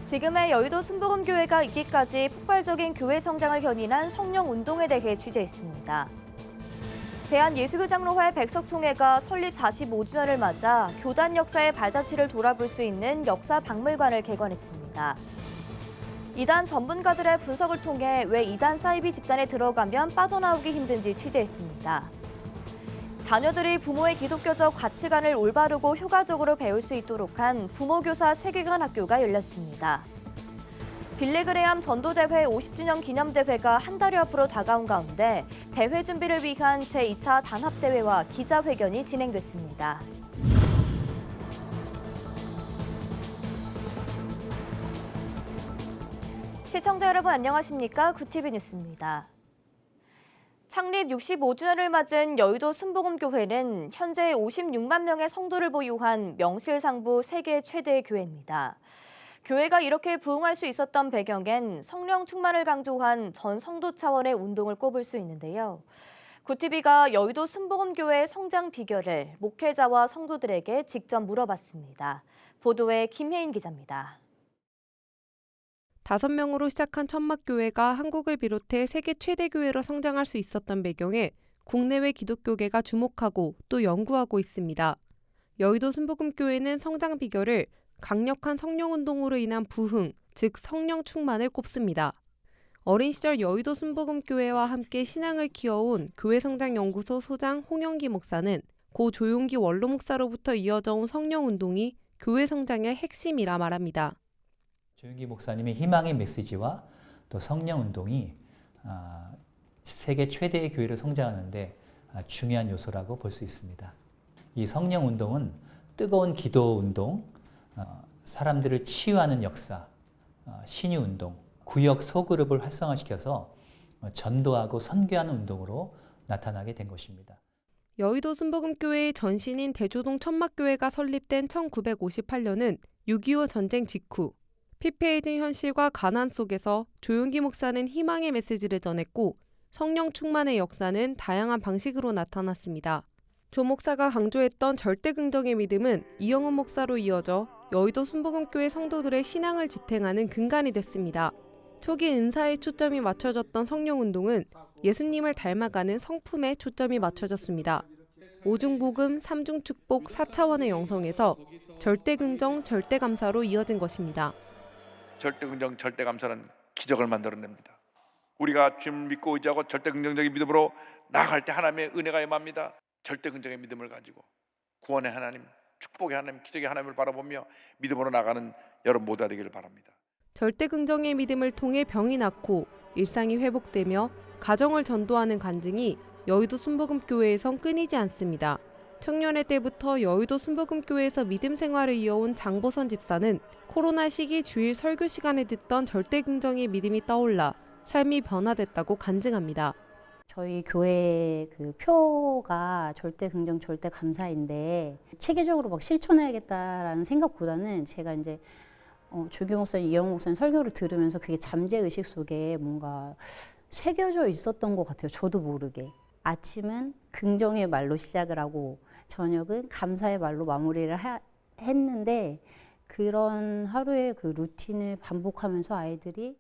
지금의 여의도 순복음교회가 있기까지 폭발적인 교회 성장을 견인한 성령운동에 대해 취재했습니다. 대한예수교장로회 백석총회가 설립 45주년을 맞아 교단 역사의 발자취를 돌아볼 수 있는 역사박물관을 개관했습니다. 이단 전문가들의 분석을 통해 왜 이단 사이비 집단에 들어가면 빠져나오기 힘든지 취재했습니다. 자녀들이 부모의 기독교적 가치관을 올바르고 효과적으로 배울 수 있도록 한 부모교사 세계관 학교가 열렸습니다. 빌리그레암 전도대회 50주년 기념대회가 한 달여 앞으로 다가온 가운데 대회 준비를 위한 제2차 단합대회와 기자회견이 진행됐습니다. 시청자 여러분 안녕하십니까? 구티비 뉴스입니다. 창립 65주년을 맞은 여의도 순복음교회는 현재 56만 명의 성도를 보유한 명실상부 세계 최대 교회입니다. 교회가 이렇게 부흥할 수 있었던 배경엔 성령 충만을 강조한 전 성도 차원의 운동을 꼽을 수 있는데요. 구티비가 여의도 순복음교회의 성장 비결을 목회자와 성도들에게 직접 물어봤습니다. 보도에 김혜인 기자입니다. 5명으로 시작한 천막교회가 한국을 비롯해 세계 최대 교회로 성장할 수 있었던 배경에 국내외 기독교계가 주목하고 또 연구하고 있습니다. 여의도 순복음교회는 성장 비결을 강력한 성령운동으로 인한 부흥, 즉 성령 충만을 꼽습니다. 어린 시절 여의도 순복음교회와 함께 신앙을 키워온 교회성장연구소 소장 홍영기 목사는 고 조용기 원로 목사로부터 이어져 온 성령운동이 교회 성장의 핵심이라 말합니다. 조용기 목사님의 희망의 메시지와 또 성령운동이 세계 최대의 교회를 성장하는 데 중요한 요소라고 볼 수 있습니다. 이 성령운동은 뜨거운 기도운동, 사람들을 치유하는 역사, 신유운동, 구역 소그룹을 활성화시켜서 전도하고 선교하는 운동으로 나타나게 된 것입니다. 여의도 순복음교회의 전신인 대조동 천막교회가 설립된 1958년은 6.25 전쟁 직후 피폐해진 현실과 가난 속에서 조용기 목사는 희망의 메시지를 전했고 성령 충만의 역사는 다양한 방식으로 나타났습니다. 조 목사가 강조했던 절대 긍정의 믿음은 이영훈 목사로 이어져 여의도 순복음교회 성도들의 신앙을 지탱하는 근간이 됐습니다. 초기 은사에 초점이 맞춰졌던 성령운동은 예수님을 닮아가는 성품에 초점이 맞춰졌습니다. 5중 복음, 3중 축복, 4차원의 영성에서 절대 긍정, 절대 감사로 이어진 것입니다. 절대 긍정, 절대 감사는 기적을 만들어냅니다. 우리가 주님을 믿고 의지하고 절대 긍정적인 믿음으로 나아갈 때 하나님의 은혜가 임합니다. 절대 긍정의 믿음을 가지고 구원의 하나님, 축복의 하나님, 기적의 하나님을 바라보며 믿음으로 나가는 여러분 모두가 되기를 바랍니다. 절대 긍정의 믿음을 통해 병이 낫고 일상이 회복되며 가정을 전도하는 간증이 여의도 순복음교회에선 끊이지 않습니다. 청년의 때부터 여의도 순복음교회에서 믿음 생활을 이어온 장보선 집사는 코로나 시기 주일 설교 시간에 듣던 절대 긍정의 믿음이 떠올라 삶이 변화됐다고 간증합니다. 저희 교회 그 표가 절대 긍정, 절대 감사인데 체계적으로 막 실천해야겠다라는 생각보다는 제가 이제 조규 목사님, 이영호 목사님 설교를 들으면서 그게 잠재의식 속에 뭔가 새겨져 있었던 것 같아요. 저도 모르게. 아침은 긍정의 말로 시작을 하고 저녁은 감사의 말로 마무리를 했는데 그런 하루의 그 루틴을 반복하면서 아이들이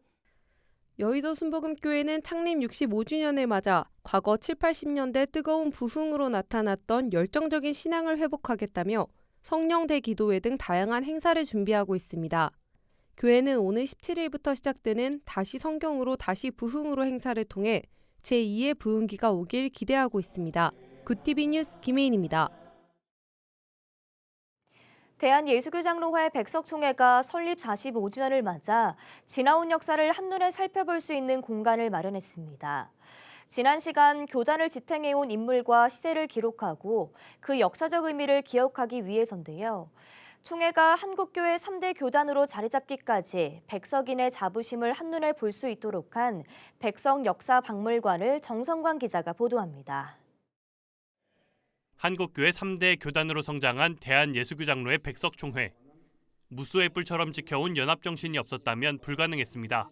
여의도 순복음교회는 창립 65주년을 맞아 과거 7, 80년대 뜨거운 부흥으로 나타났던 열정적인 신앙을 회복하겠다며 성령대 기도회 등 다양한 행사를 준비하고 있습니다. 교회는 오늘 17일부터 시작되는 다시 성경으로 다시 부흥으로 행사를 통해 제2의 부흥기가 오길 기대하고 있습니다. 굿티비 뉴스 김혜인입니다. 대한예수교장로회 백석총회가 설립 45주년을 맞아 지나온 역사를 한눈에 살펴볼 수 있는 공간을 마련했습니다. 지난 시간 교단을 지탱해온 인물과 시대를 기록하고 그 역사적 의미를 기억하기 위해서인데요. 총회가 한국교회 3대 교단으로 자리 잡기까지 백석인의 자부심을 한눈에 볼 수 있도록 한 백석역사박물관을 정성관 기자가 보도합니다. 한국교회 3대 교단으로 성장한 대한예수교장로회 백석총회. 무수의 뿔처럼 지켜온 연합정신이 없었다면 불가능했습니다.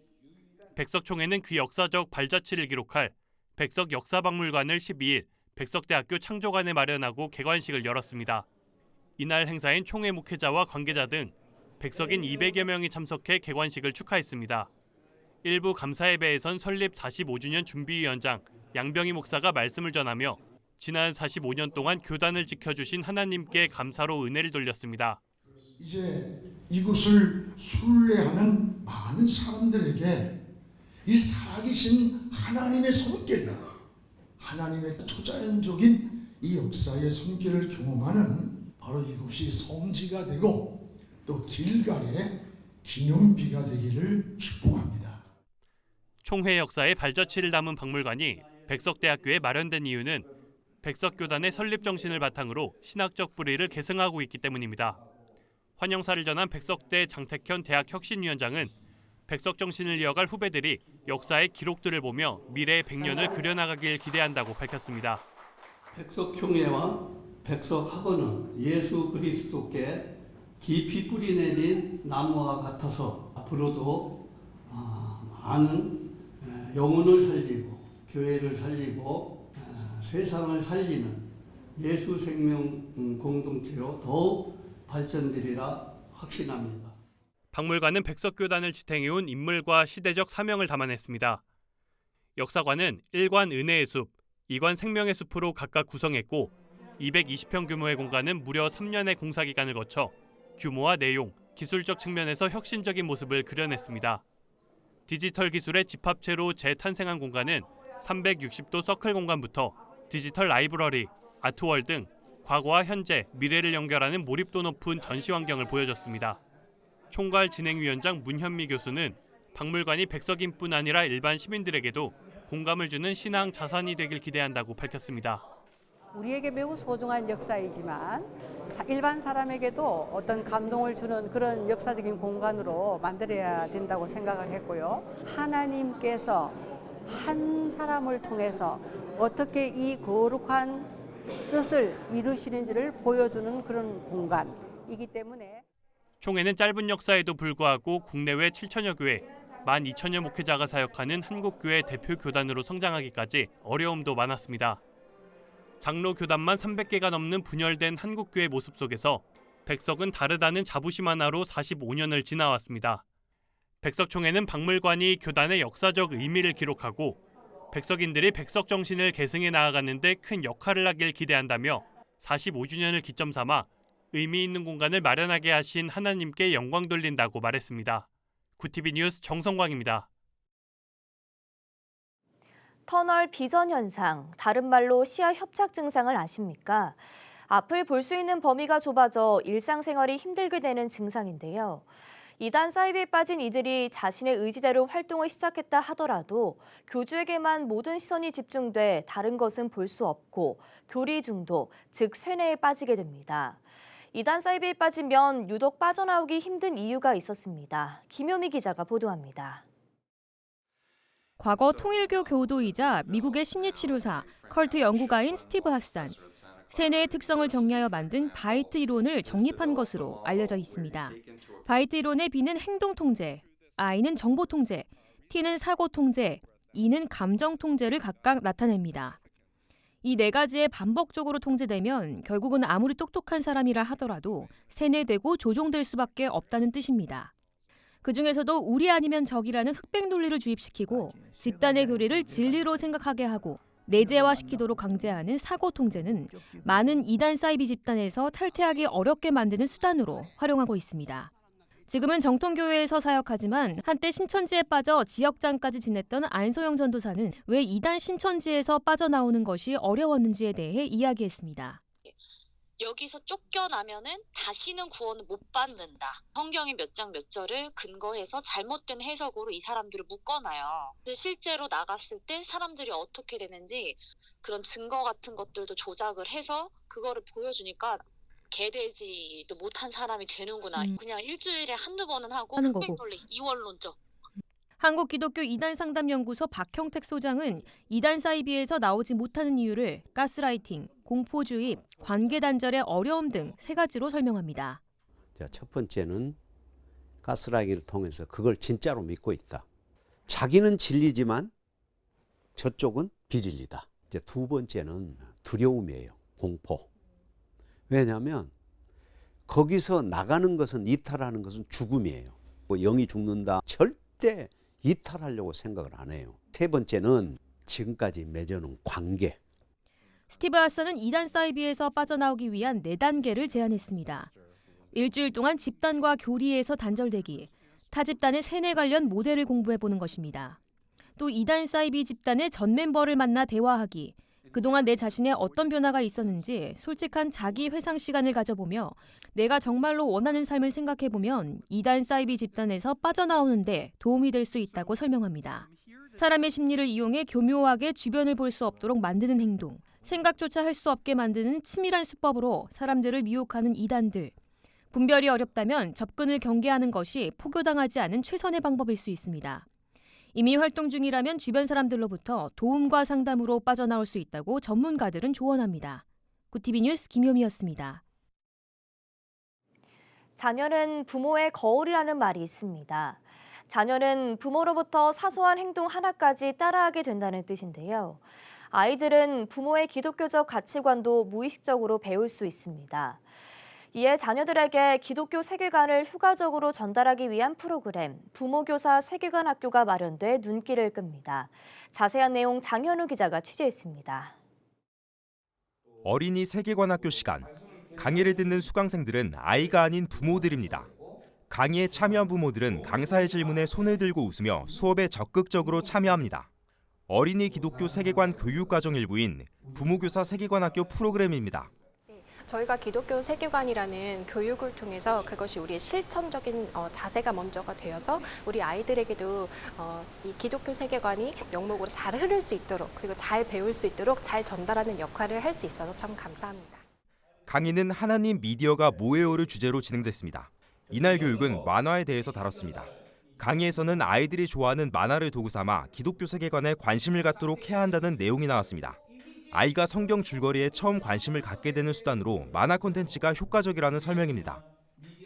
백석총회는 그 역사적 발자취를 기록할 백석역사박물관을 12일 백석대학교 창조관에 마련하고 개관식을 열었습니다. 이날 행사엔 총회 목회자와 관계자 등 백석인 200여 명이 참석해 개관식을 축하했습니다. 일부 감사예배에선 설립 45주년 준비위원장 양병희 목사가 말씀을 전하며 지난 45년 동안 교단을 지켜주신 하나님께 감사로 은혜를 돌렸습니다. 이제 이곳을 순례하는 많은 사람들에게 이 살아계신 하나님의 손길, 하나님의 초자연적인 이 역사의 손길을 경험하는 바로 이곳이 성지가 되고 또 길갈의 기념비가 되기를 축복합니다. 총회 역사의 발자취를 담은 박물관이 백석대학교에 마련된 이유는 백석교단의 설립 정신을 바탕으로 신학적 뿌리를 계승하고 있기 때문입니다. 환영사를 전한 백석대 장택현 대학혁신위원장은 백석 정신을 이어갈 후배들이 역사의 기록들을 보며 미래의 100년을 그려나가길 기대한다고 밝혔습니다. 백석총회와 백석학원은 예수 그리스도께 깊이 뿌리 내린 나무와 같아서 앞으로도 많은 영혼을 살리고 교회를 살리고 세상을 살리는 예수 생명 공동체로 더욱 발전되리라 확신합니다. 박물관은 백석교단을 지탱해온 인물과 시대적 사명을 담아냈습니다. 역사관은 1관 은혜의 숲, 2관 생명의 숲으로 각각 구성했고 220평 규모의 공간은 무려 3년의 공사 기간을 거쳐 규모와 내용, 기술적 측면에서 혁신적인 모습을 그려냈습니다. 디지털 기술의 집합체로 재탄생한 공간은 360도 서클 공간부터 디지털 라이브러리, 아트월 등 과거와 현재, 미래를 연결하는 몰입도 높은 전시 환경을 보여줬습니다. 총괄 진행위원장 문현미 교수는 박물관이 백석인뿐 아니라 일반 시민들에게도 공감을 주는 신앙 자산이 되길 기대한다고 밝혔습니다. 우리에게 매우 소중한 역사이지만 일반 사람에게도 어떤 감동을 주는 그런 역사적인 공간으로 만들어야 된다고 생각을 했고요. 하나님께서 한 사람을 통해서 어떻게 이 거룩한 뜻을 이루시는지를 보여주는 그런 공간이기 때문에 총회는 짧은 역사에도 불구하고 국내외 7천여 교회, 12,000여 목회자가 사역하는 한국교회 대표 교단으로 성장하기까지 어려움도 많았습니다. 장로 교단만 300개가 넘는 분열된 한국교회 모습 속에서 백석은 다르다는 자부심 하나로 45년을 지나왔습니다. 백석총회는 박물관이 교단의 역사적 의미를 기록하고 백석인들이 백석 정신을 계승해 나아가는 데 큰 역할을 하길 기대한다며 45주년을 기점 삼아 의미 있는 공간을 마련하게 하신 하나님께 영광 돌린다고 말했습니다. 구티비 뉴스 정성광입니다. 터널 비전 현상, 다른 말로 시야 협착 증상을 아십니까? 앞을 볼 수 있는 범위가 좁아져 일상생활이 힘들게 되는 증상인데요. 이단 사이비에 빠진 이들이 자신의 의지대로 활동을 시작했다 하더라도 교주에게만 모든 시선이 집중돼 다른 것은 볼 수 없고 교리 중독, 즉 쇠뇌에 빠지게 됩니다. 이단 사이비에 빠지면 유독 빠져나오기 힘든 이유가 있었습니다. 김효미 기자가 보도합니다. 과거 통일교 교도이자 미국의 심리치료사, 컬트 연구가인 스티브 하산. 세뇌의 특성을 정리하여 만든 바이트 이론을 정립한 것으로 알려져 있습니다. 바이트 이론의 B는 행동 통제, I는 정보 통제, T는 사고 통제, E는 감정 통제를 각각 나타냅니다. 이 네 가지에 반복적으로 통제되면 결국은 아무리 똑똑한 사람이라 하더라도 세뇌되고 조종될 수밖에 없다는 뜻입니다. 그중에서도 우리 아니면 적이라는 흑백 논리를 주입시키고 집단의 교리를 진리로 생각하게 하고 내재화시키도록 강제하는 사고 통제는 많은 이단 사이비 집단에서 탈퇴하기 어렵게 만드는 수단으로 활용하고 있습니다. 지금은 정통교회에서 사역하지만 한때 신천지에 빠져 지역장까지 지냈던 안소영 전도사는 왜 이단 신천지에서 빠져나오는 것이 어려웠는지에 대해 이야기했습니다. 여기서 쫓겨나면은 다시는 구원을 못 받는다. 성경의 몇 장 몇 절을 근거해서 잘못된 해석으로 이 사람들을 묶어놔요. 실제로 나갔을 때 사람들이 어떻게 되는지 그런 증거 같은 것들도 조작을 해서 그거를 보여주니까 개되지도 못한 사람이 되는구나. 그냥 일주일에 한두 번은 하고 흑백논리, 이원론적. 한국기독교 이단상담연구소 박형택 소장은 이단 사이비에서 나오지 못하는 이유를 가스라이팅, 공포주의, 관계단절의 어려움 등 세 가지로 설명합니다. 첫 번째는 가스라이팅을 통해서 그걸 진짜로 믿고 있다. 자기는 진리지만 저쪽은 비진리다. 이제 두 번째는 두려움이에요. 공포. 왜냐하면 거기서 나가는 것은 이탈하는 것은 죽음이에요. 뭐 영이 죽는다. 절대 이탈하려고 생각을 안 해요. 세 번째는 지금까지 맺어놓은 관계. 스티브 하선은 이단 사이비에서 빠져나오기 위한 4단계를 제안했습니다. 일주일 동안 집단과 교리에서 단절되기, 타 집단의 세뇌 관련 모델을 공부해보는 것입니다. 또 이단 사이비 집단의 전 멤버를 만나 대화하기, 그동안 내 자신에 어떤 변화가 있었는지 솔직한 자기 회상 시간을 가져보며 내가 정말로 원하는 삶을 생각해보면 이단 사이비 집단에서 빠져나오는데 도움이 될 수 있다고 설명합니다. 사람의 심리를 이용해 교묘하게 주변을 볼 수 없도록 만드는 행동, 생각조차 할 수 없게 만드는 치밀한 수법으로 사람들을 미혹하는 이단들. 분별이 어렵다면 접근을 경계하는 것이 포교당하지 않은 최선의 방법일 수 있습니다. 이미 활동 중이라면 주변 사람들로부터 도움과 상담으로 빠져나올 수 있다고 전문가들은 조언합니다. 구티비 뉴스 김효미였습니다. 자녀는 부모의 거울이라는 말이 있습니다. 자녀는 부모로부터 사소한 행동 하나까지 따라하게 된다는 뜻인데요. 아이들은 부모의 기독교적 가치관도 무의식적으로 배울 수 있습니다. 이에 자녀들에게 기독교 세계관을 효과적으로 전달하기 위한 프로그램 부모교사 세계관 학교가 마련돼 눈길을 끕니다. 자세한 내용 장현우 기자가 취재했습니다. 어린이 세계관 학교 시간. 강의를 듣는 수강생들은 아이가 아닌 부모들입니다. 강의에 참여한 부모들은 강사의 질문에 손을 들고 웃으며 수업에 적극적으로 참여합니다. 어린이 기독교 세계관 교육과정 일부인 부모교사 세계관 학교 프로그램입니다. 저희가 기독교 세계관이라는 교육을 통해서 그것이 우리의 실천적인 자세가 먼저가 되어서 우리 아이들에게도 이 기독교 세계관이 명목으로 잘 흐를 수 있도록 그리고 잘 배울 수 있도록 잘 전달하는 역할을 할 수 있어서 참 감사합니다. 강의는 하나님 미디어가 뭐예요를 주제로 진행됐습니다. 이날 교육은 만화에 대해서 다뤘습니다. 강의에서는 아이들이 좋아하는 만화를 도구 삼아 기독교 세계관에 관심을 갖도록 해야 한다는 내용이 나왔습니다. 아이가 성경 줄거리에 처음 관심을 갖게 되는 수단으로 만화 콘텐츠가 효과적이라는 설명입니다.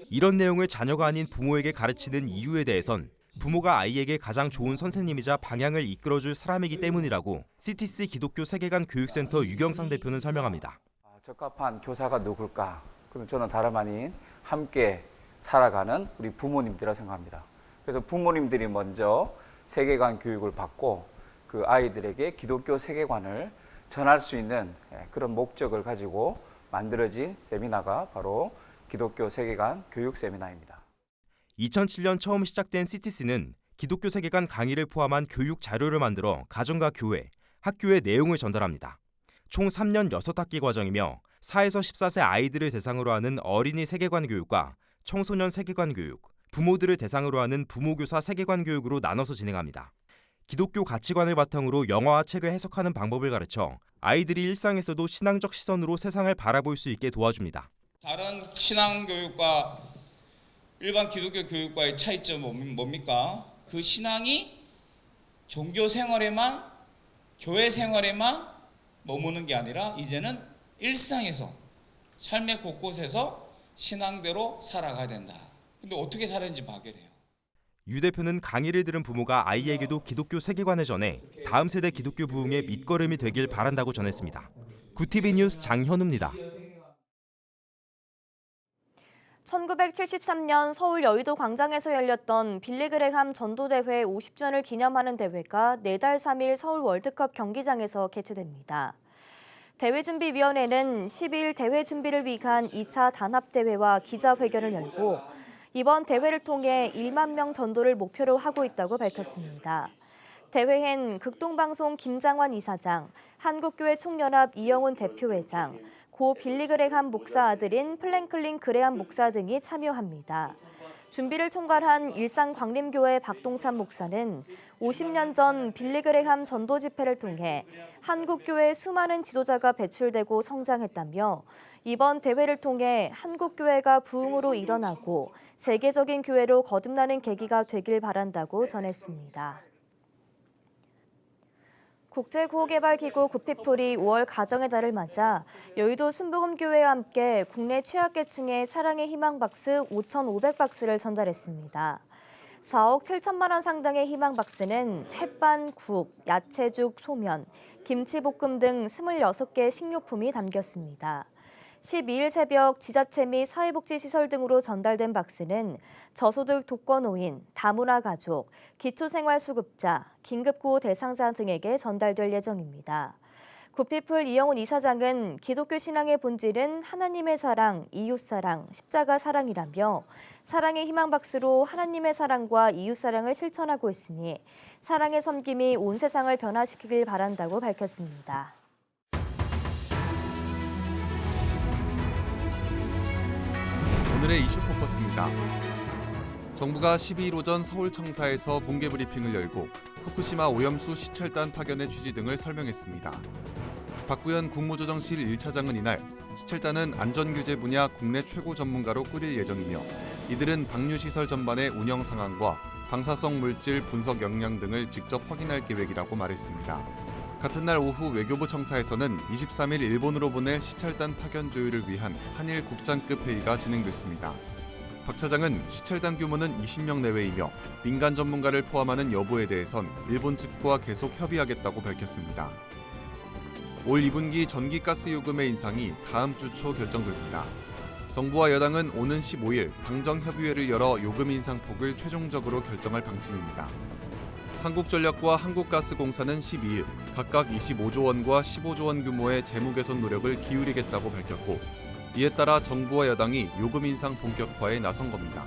이런 내용을 자녀가 아닌 부모에게 가르치는 이유에 대해선 부모가 아이에게 가장 좋은 선생님이자 방향을 이끌어줄 사람이기 때문이라고 CTC 기독교 세계관 교육센터 유경상 대표는 설명합니다. 적합한 교사가 누굴까? 그럼 저는 다름 아닌 함께 살아가는 우리 부모님들이라고 생각합니다. 그래서 부모님들이 먼저 세계관 교육을 받고 그 아이들에게 기독교 세계관을 전할 수 있는 그런 목적을 가지고 만들어진 세미나가 바로 기독교 세계관 교육 세미나입니다. 2007년 처음 시작된 CTC는 기독교 세계관 강의를 포함한 교육 자료를 만들어 가정과 교회, 학교의 내용을 전달합니다. 총 3년 6학기 과정이며 4에서 14세 아이들을 대상으로 하는 어린이 세계관 교육과 청소년 세계관 교육, 부모들을 대상으로 하는 부모교사 세계관 교육으로 나눠서 진행합니다. 기독교 가치관을 바탕으로 영화와 책을 해석하는 방법을 가르쳐 아이들이 일상에서도 신앙적 시선으로 세상을 바라볼 수 있게 도와줍니다. 다른 신앙 교육과 일반 기독교 교육과의 차이점은 뭡니까? 그 신앙이 종교 생활에만, 교회 생활에만 머무는 게 아니라 이제는 일상에서, 삶의 곳곳에서 신앙대로 살아가야 된다. 근데 어떻게 살았는지 봐야돼요. 유 대표는 강의를 들은 부모가 아이에게도 기독교 세계관을 전해 다음 세대 기독교 부흥의 밑거름이 되길 바란다고 전했습니다. 구티비 뉴스 장현우입니다. 1973년 서울 여의도 광장에서 열렸던 빌리그레함 전도대회 50주년을 기념하는 대회가 내달 3일 서울 월드컵 경기장에서 개최됩니다. 대회준비위원회는 12일 대회 준비를 위한 2차 단합대회와 기자회견을 열고 이번 대회를 통해 1만 명 전도를 목표로 하고 있다고 밝혔습니다. 대회엔 극동방송 김장환 이사장, 한국교회 총연합 이영훈 대표회장, 고 빌리그레함 목사 아들인 플랭클린 그레함 목사 등이 참여합니다. 준비를 총괄한 일산광림교회 박동찬 목사는 50년 전 빌리그레함 전도 집회를 통해 한국교회 수많은 지도자가 배출되고 성장했다며 이번 대회를 통해 한국교회가 부흥으로 일어나고 세계적인 교회로 거듭나는 계기가 되길 바란다고 전했습니다. 국제구호개발기구 구피플이 5월 가정의 달을 맞아 여의도 순복음교회와 함께 국내 취약계층의 사랑의 희망박스 5,500박스를 전달했습니다. 4억 7천만 원 상당의 희망박스는 햇반, 국, 야채죽, 소면, 김치볶음 등 26개 식료품이 담겼습니다. 12일 새벽 지자체 및 사회복지시설 등으로 전달된 박스는 저소득 독거노인, 다문화 가족, 기초생활수급자, 긴급구호 대상자 등에게 전달될 예정입니다. 굿피플 이영훈 이사장은 기독교 신앙의 본질은 하나님의 사랑, 이웃사랑, 십자가 사랑이라며 사랑의 희망박스로 하나님의 사랑과 이웃사랑을 실천하고 있으니 사랑의 섬김이 온 세상을 변화시키길 바란다고 밝혔습니다. 오늘의 이슈 포커스입니다. 정부가 12일 오전 서울청사에서 공개 브리핑을 열고 후쿠시마 오염수 시찰단 파견의 취지 등을 설명했습니다. 박구현 국무조정실 1차장은 이날 시찰단은 안전규제 분야 국내 최고 전문가로 꾸릴 예정이며 이들은 방류시설 전반의 운영 상황과 방사성 물질 분석 역량 등을 직접 확인할 계획이라고 말했습니다. 같은 날 오후 외교부 청사에서는 23일 일본으로 보낼 시찰단 파견 조율을 위한 한일 국장급 회의가 진행됐습니다. 박 차장은 시찰단 규모는 20명 내외이며 민간 전문가를 포함하는 여부에 대해선 일본 측과 계속 협의하겠다고 밝혔습니다. 올 2분기 전기가스 요금의 인상이 다음 주 초 결정됩니다. 정부와 여당은 오는 15일 당정협의회를 열어 요금 인상 폭을 최종적으로 결정할 방침입니다. 한국전력과 한국가스공사는 12일 각각 25조 원과 15조 원 규모의 재무 개선 노력을 기울이겠다고 밝혔고 이에 따라 정부와 여당이 요금 인상 본격화에 나선 겁니다.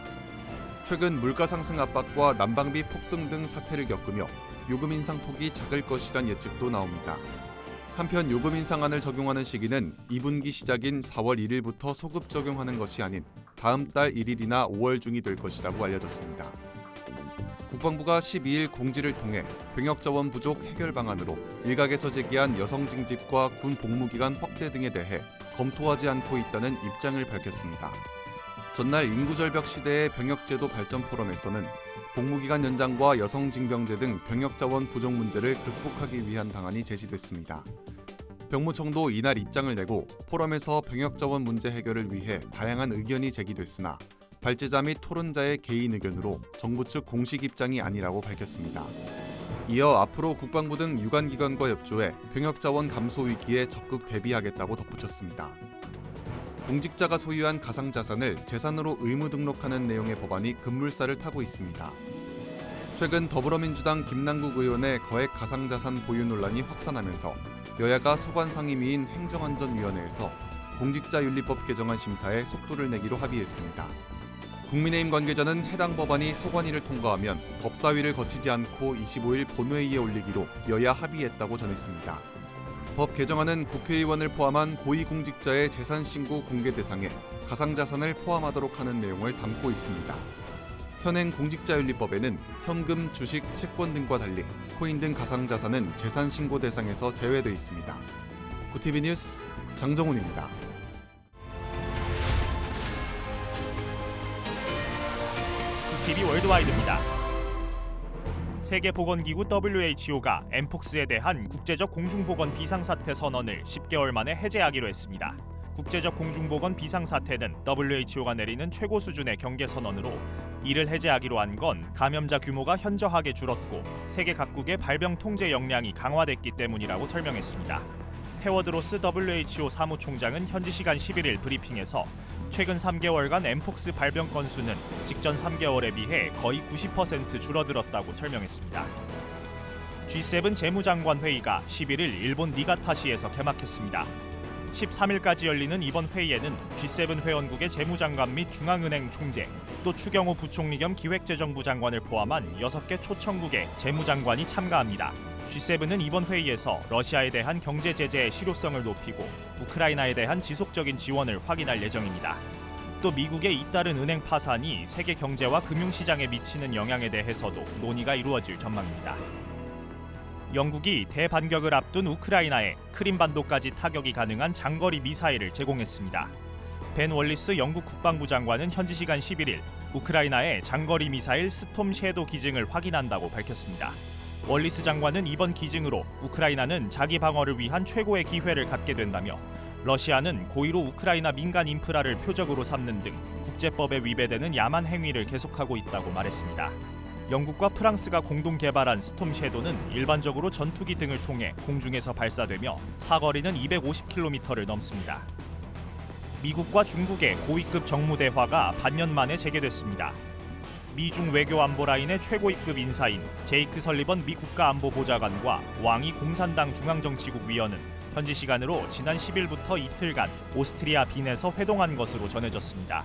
최근 물가 상승 압박과 난방비 폭등 등 사태를 겪으며 요금 인상 폭이 작을 것이란 예측도 나옵니다. 한편 요금 인상안을 적용하는 시기는 2분기 시작인 4월 1일부터 소급 적용하는 것이 아닌 다음 달 1일이나 5월 중이 될 것이라고 알려졌습니다. 국방부가 12일 공지를 통해 병역 자원 부족 해결 방안으로 일각에서 제기한 여성 징집과 군 복무 기간 확대 등에 대해 검토하지 않고 있다는 입장을 밝혔습니다. 전날 인구절벽 시대의 병역제도 발전 포럼에서는 복무기간 연장과 여성 징병제 등 병역 자원 부족 문제를 극복하기 위한 방안이 제시됐습니다. 병무청도 이날 입장을 내고 포럼에서 병역 자원 문제 해결을 위해 다양한 의견이 제기됐으나 발제자 및 토론자의 개인 의견으로 정부 측 공식 입장이 아니라고 밝혔습니다. 이어 앞으로 국방부 등 유관기관과 협조해 병역 자원 감소 위기에 적극 대비하겠다고 덧붙였습니다. 공직자가 소유한 가상자산을 재산으로 의무 등록하는 내용의 법안이 급물살을 타고 있습니다. 최근 더불어민주당 김남국 의원의 거액 가상자산 보유 논란이 확산하면서 여야가 소관상임위인 행정안전위원회에서 공직자윤리법 개정안 심사에 속도를 내기로 합의했습니다. 국민의힘 관계자는 해당 법안이 소관위를 통과하면 법사위를 거치지 않고 25일 본회의에 올리기로 여야 합의했다고 전했습니다. 법 개정안은 국회의원을 포함한 고위공직자의 재산신고 공개 대상에 가상자산을 포함하도록 하는 내용을 담고 있습니다. 현행 공직자윤리법에는 현금, 주식, 채권 등과 달리 코인 등 가상자산은 재산신고 대상에서 제외돼 있습니다. 구티비 뉴스 장정훈입니다. 구티비 월드와이드입니다. 세계보건기구 WHO가 엠폭스에 대한 국제적 공중보건 비상사태 선언을 10개월 만에 해제하기로 했습니다. 국제적 공중보건 비상사태는 WHO가 내리는 최고 수준의 경계 선언으로 이를 해제하기로 한 건 감염자 규모가 현저하게 줄었고 세계 각국의 발병 통제 역량이 강화됐기 때문이라고 설명했습니다. 테워드로스 WHO 사무총장은 현지 시간 11일 브리핑에서 최근 3개월간 엠폭스 발병 건수는 직전 3개월에 비해 거의 90% 줄어들었다고 설명했습니다. G7 재무장관 회의가 11일 일본 니가타시에서 개막했습니다. 13일까지 열리는 이번 회의에는 G7 회원국의 재무장관 및 중앙은행 총재, 또 추경호 부총리 겸 기획재정부 장관을 포함한 6개 초청국의 재무장관이 참가합니다. G7은 이번 회의에서 러시아에 대한 경제 제재의 실효성을 높이고 우크라이나에 대한 지속적인 지원을 확인할 예정입니다. 또 미국의 잇따른 은행 파산이 세계 경제와 금융시장에 미치는 영향에 대해서도 논의가 이루어질 전망입니다. 영국이 대반격을 앞둔 우크라이나에 크림반도까지 타격이 가능한 장거리 미사일을 제공했습니다. 벤 월리스 영국 국방부 장관은 현지 시간 11일 우크라이나의 장거리 미사일 스톰 섀도 기증을 확인한다고 밝혔습니다. 월리스 장관은 이번 기증으로 우크라이나는 자기 방어를 위한 최고의 기회를 갖게 된다며 러시아는 고의로 우크라이나 민간 인프라를 표적으로 삼는 등 국제법에 위배되는 야만 행위를 계속하고 있다고 말했습니다. 영국과 프랑스가 공동 개발한 스톰 섀도는 일반적으로 전투기 등을 통해 공중에서 발사되며 사거리는 250km를 넘습니다. 미국과 중국의 고위급 정무 대화가 반년 만에 재개됐습니다. 미중 외교 안보 라인의 최고위급 인사인 제이크 설리번 미 국가안보보좌관과 왕이 공산당 중앙정치국 위원은 현지 시간으로 지난 10일부터 이틀간 오스트리아 빈에서 회동한 것으로 전해졌습니다.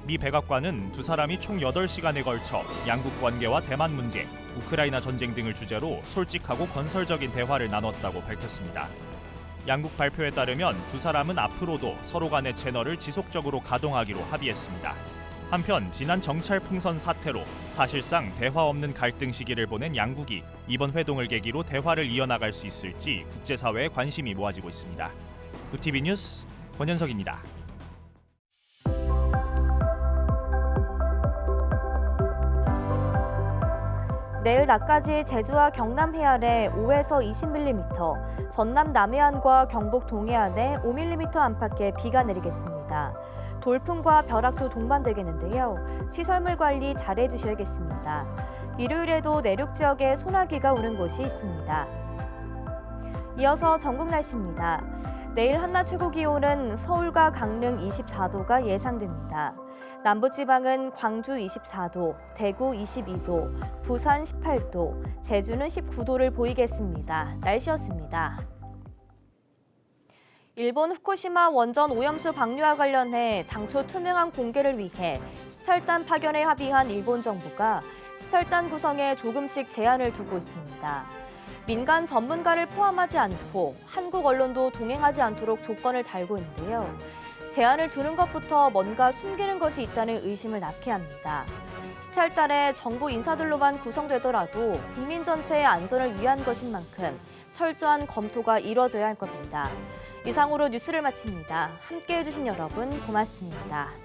미 백악관은 두 사람이 총 8시간에 걸쳐 양국 관계와 대만 문제, 우크라이나 전쟁 등을 주제로 솔직하고 건설적인 대화를 나눴다고 밝혔습니다. 양국 발표에 따르면 두 사람은 앞으로도 서로 간의 채널을 지속적으로 가동하기로 합의했습니다. 한편 지난 정찰 풍선 사태로 사실상 대화 없는 갈등 시기를 보낸 양국이 이번 회동을 계기로 대화를 이어나갈 수 있을지 국제사회의 관심이 모아지고 있습니다. 구TV 뉴스 권현석입니다. 내일 낮까지 제주와 경남 해안에 5에서 20mm, 전남 남해안과 경북 동해안에 5mm 안팎의 비가 내리겠습니다. 돌풍과 벼락도 동반되겠는데요. 시설물 관리 잘해 주셔야겠습니다. 일요일에도 내륙 지역에 소나기가 오는 곳이 있습니다. 이어서 전국 날씨입니다. 내일 한낮 최고 기온은 서울과 강릉 24도가 예상됩니다. 남부지방은 광주 24도, 대구 22도, 부산 18도, 제주는 19도를 보이겠습니다. 날씨였습니다. 일본 후쿠시마 원전 오염수 방류와 관련해 당초 투명한 공개를 위해 시찰단 파견에 합의한 일본 정부가 시찰단 구성에 조금씩 제한을 두고 있습니다. 민간 전문가를 포함하지 않고 한국 언론도 동행하지 않도록 조건을 달고 있는데요. 제한을 두는 것부터 뭔가 숨기는 것이 있다는 의심을 낳게 합니다. 시찰단에 정부 인사들로만 구성되더라도 국민 전체의 안전을 위한 것인 만큼 철저한 검토가 이뤄져야 할 겁니다. 이상으로 뉴스를 마칩니다. 함께해 주신 여러분 고맙습니다.